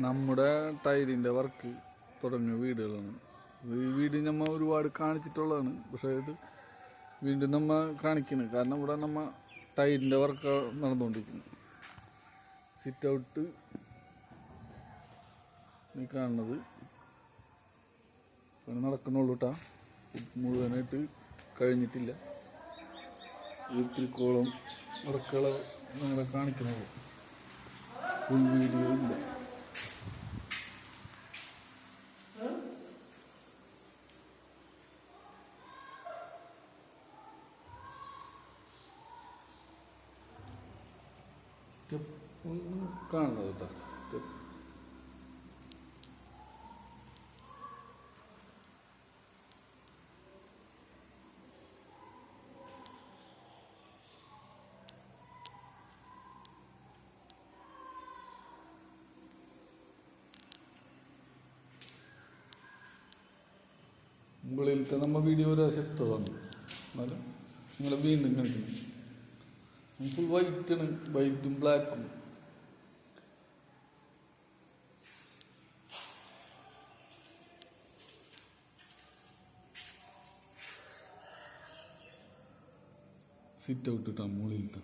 നമ്മുടെ ടൈലിൻ്റെ വർക്ക് തുടങ്ങിയ വീടുകളാണ്. ഈ വീട് നമ്മൾ ഒരുപാട് കാണിച്ചിട്ടുള്ളതാണ്. പക്ഷേ ഇത് വീണ്ടും നമ്മൾ കാണിക്കണം. കാരണം ഇവിടെ നമ്മൾ ടൈലിൻ്റെ വർക്ക് നടന്നുകൊണ്ടിരിക്കുന്നു. സിറ്റ് ഔട്ട് നീ കാണുന്നത് നടക്കണുള്ളൂ കേട്ടാ. മുഴുവനായിട്ട് കഴിഞ്ഞിട്ടില്ല. ഇത്തിരിക്കോളം വർക്കുകൾ നിങ്ങളെ കാണിക്കുന്നത്. ഫുൾ വീഡിയോ ഇല്ല. സ്റ്റെപ്പ് ഒന്നും കാണുന്നത് കേട്ടോ. സ്റ്റെപ്പ് മുകളിലത്തെ നമ്മൾ വീഡിയോ ഒരാശത്ത് വന്നു. എന്നാലും നിങ്ങളെ വീണ്ടും കാണിക്കുന്നു. ഫുൾ വൈറ്റാണ്, വൈറ്റും ബ്ലാക്കും. സിറ്റ് ഔട്ട് ഇട്ടാ മുകളിലത്തെ